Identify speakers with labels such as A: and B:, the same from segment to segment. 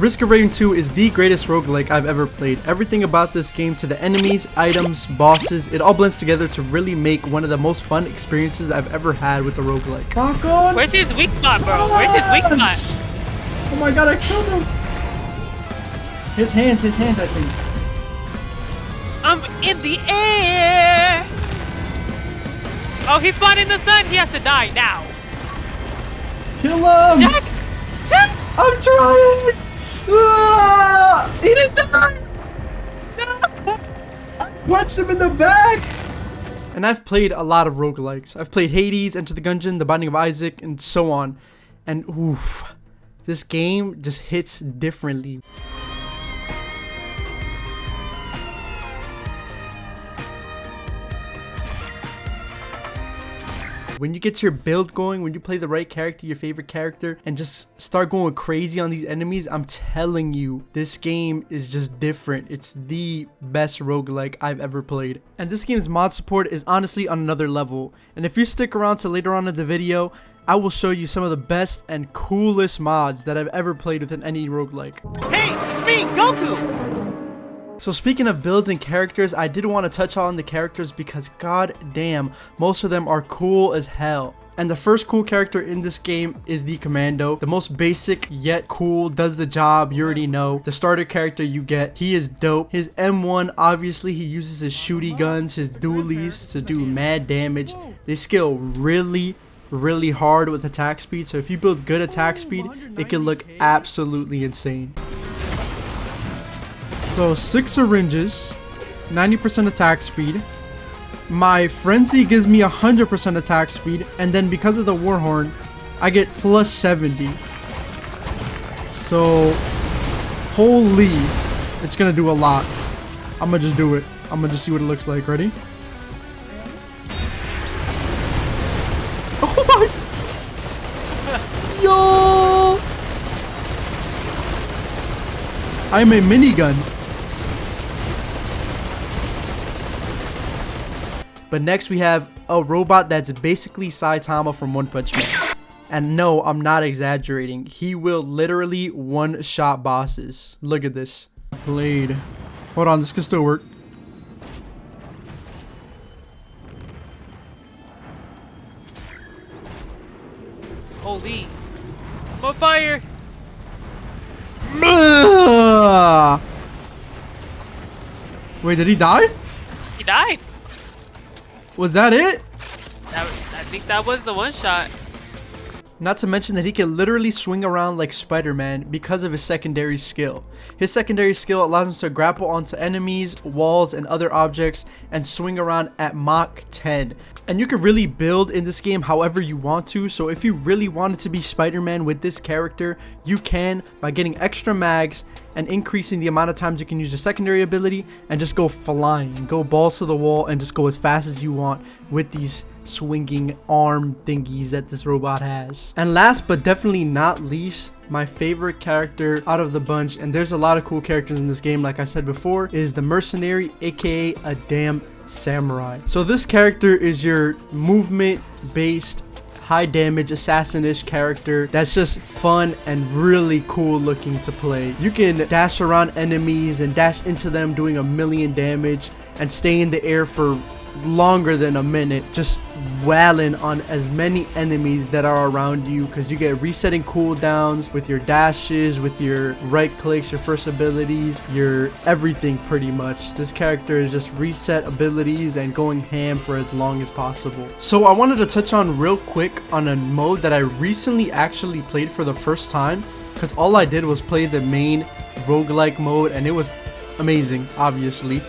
A: Risk of Rain 2 is the greatest roguelike I've ever played. Everything about this game, to the enemies, items, bosses, it all blends together to really make one of the most fun experiences I've ever had with a roguelike.
B: Rock on!
C: Where's his weak spot, bro? Where's his weak spot?
B: Oh my god, I killed him! His hands, I think.
C: I'm in the air! Oh, he spawned in the sun. He has to die now.
B: Kill him!
C: Jack! Jack!
B: I'm trying! He didn't die!
C: No!
B: I punched him in the back!
A: And I've played a lot of roguelikes. I've played Hades, Enter the Gungeon, The Binding of Isaac, and so on. And oof, this game just hits differently. When you get your build going, when you play the right character, your favorite character, and just start going crazy on these enemies, I'm telling you, this game is just different. It's the best roguelike I've ever played. And this game's mod support is honestly on another level. And if you stick around to later on in the video, I will show you some of the best and coolest mods that I've ever played within any roguelike.
D: Hey, it's me, Goku!
A: So speaking of builds and characters, I did want to touch on the characters because god damn, most of them are cool as hell. And the first cool character in this game is the Commando. The most basic yet cool, does the job, you already know. The starter character you get, he is dope. His M1, obviously he uses his shooty guns, his dualies to do mad damage. They scale really hard with attack speed, so if you build good attack speed, it can look absolutely insane. So 6 syringes, 90% attack speed. My frenzy gives me 100% attack speed, and then because of the warhorn, I get plus 70. So holy, it's gonna do a lot. I'm gonna just do it. I'm gonna just see what it looks like. Ready? Oh my! Yo! I'm a minigun. But next we have a robot that's basically Saitama from One Punch Man. And no, I'm not exaggerating. He will literally one-shot bosses. Look at this. Blade. Hold on, this can still work.
C: Holy. I'm on fire!
A: Wait, did he die?
C: He died.
A: Was that it?
C: I think that was the one shot.
A: Not to mention that he can literally swing around like Spider-Man because of his secondary skill. His secondary skill allows him to grapple onto enemies, walls, and other objects and swing around at Mach 10. And you can really build in this game however you want to, so if you really wanted to be Spider-Man with this character, you can by getting extra mags and increasing the amount of times you can use your secondary ability and just go flying, go balls to the wall and just go as fast as you want with these swinging arm thingies that this robot has. And last but definitely not least, my favorite character out of the bunch, and there's a lot of cool characters in this game like I said before, is the Mercenary, aka a damn samurai. So this character is your movement based high damage assassin-ish character that's just fun and really cool looking to play. You can dash around enemies and dash into them doing a million damage and stay in the air for longer than a minute, just wailing on as many enemies that are around you, because you get resetting cooldowns with your dashes, with your right clicks, your first abilities, your everything pretty much. This character is just reset abilities and going ham for as long as possible. So I wanted to touch on real quick on a mode that I recently actually played for the first time, because all I did was play the main roguelike mode and it was amazing, obviously.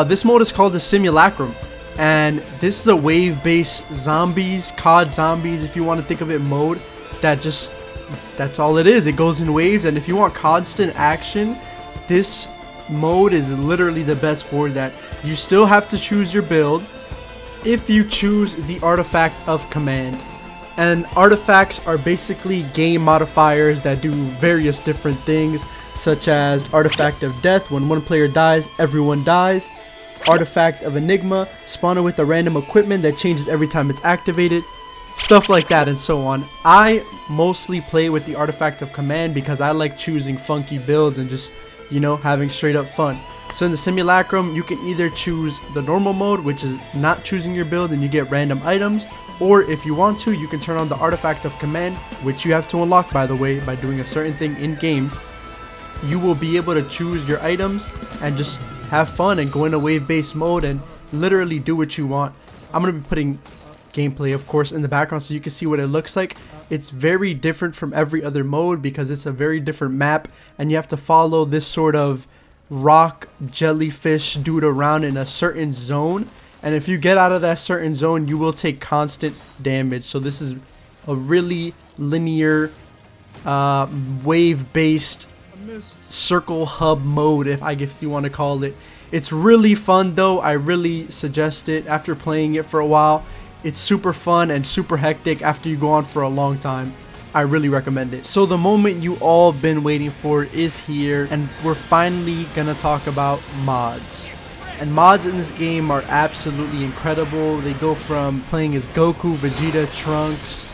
A: This mode is called the Simulacrum, and this is a wave-based zombies, COD zombies if you want to think of it, mode that's all it is. It goes in waves, and if you want constant action, this mode is literally the best for that. You still have to choose your build if you choose the artifact of command. And artifacts are basically game modifiers that do various different things, such as Artifact of Death. When one player dies, everyone dies. Artifact of Enigma, spawning with a random equipment that changes every time it's activated. stuff like that and so on. I mostly play with the Artifact of Command because I like choosing funky builds and just, you know, having straight up fun. So in the Simulacrum, you can either choose the normal mode, which is not choosing your build and you get random items, or if you want to, you can turn on the Artifact of Command, which you have to unlock, by the way, by doing a certain thing in game. You will be able to choose your items and just have fun and go in a wave-based mode and literally do what you want. I'm going to be putting gameplay, of course, in the background so you can see what it looks like. It's very different from every other mode because it's a very different map and you have to follow this sort of rock jellyfish dude around in a certain zone, and if you get out of that certain zone you will take constant damage. So this is a really linear wave based circle hub mode, if I guess you want to call it. It's really fun though. I really suggest it after playing it for a while. It's super fun and super hectic after you go on for a long time. I really recommend it. So the moment you all been waiting for is here, and we're finally gonna talk about mods. And mods in this game are absolutely incredible. They go from playing as Goku, Vegeta, Trunks,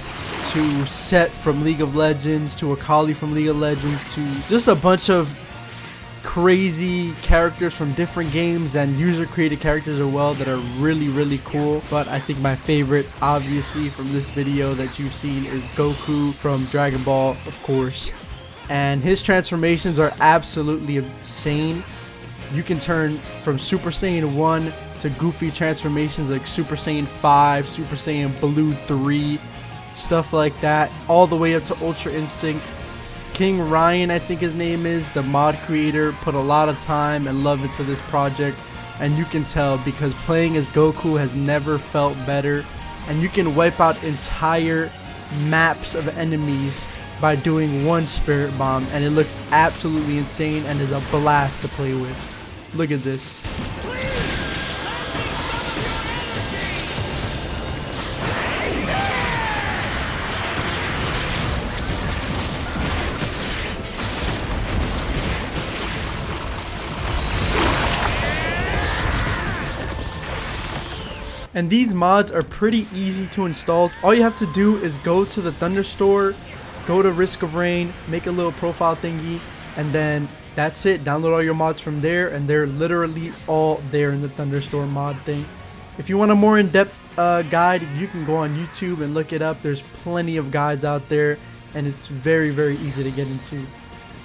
A: to Set from League of Legends, to Akali from League of Legends, to just a bunch of crazy characters from different games and user created characters as well that are really cool. But I think my favorite, obviously, from this video that you've seen is Goku from Dragon Ball, of course, and his transformations are absolutely insane. You can turn from Super Saiyan 1 to goofy transformations like Super Saiyan 5, Super Saiyan Blue 3, stuff like that, all the way up to Ultra Instinct. King Ryan, I think his name is, the mod creator, put a lot of time and love into this project, and you can tell because playing as Goku has never felt better. And you can wipe out entire maps of enemies by doing one Spirit Bomb, and it looks absolutely insane and is a blast to play with. Look at this. And these mods are pretty easy to install. All you have to do is go to the Thunder Store, go to Risk of Rain, make a little profile thingy, and then that's it. Download all your mods from there, and they're literally all there in the Thunder Store mod thing. If you want a more in-depth guide, you can go on YouTube and look it up. There's plenty of guides out there, and it's very easy to get into.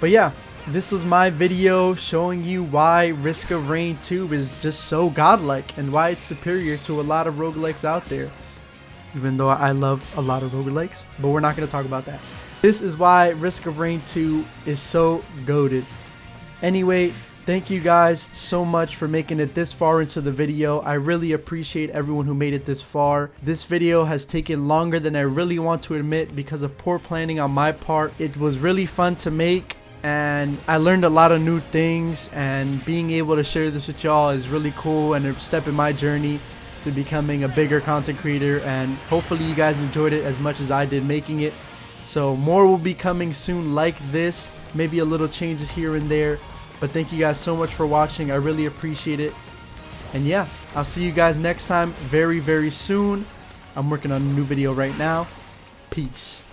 A: But yeah, this was my video showing you why Risk of Rain 2 is just so godlike and why it's superior to a lot of roguelikes out there. Even though I love a lot of roguelikes, but we're not going to talk about that. This is why Risk of Rain 2 is so goated. Anyway, thank you guys so much for making it this far into the video. I really appreciate everyone who made it this far. This video has taken longer than I really want to admit because of poor planning on my part. It was really fun to make, and I learned a lot of new things, and being able to share this with y'all is really cool and a step in my journey to becoming a bigger content creator. And hopefully you guys enjoyed it as much as I did making it. So more will be coming soon like this, maybe a little changes here and there. But thank you guys so much for watching. I really appreciate it. And yeah, I'll see you guys next time very soon. I'm working on a new video right now. Peace.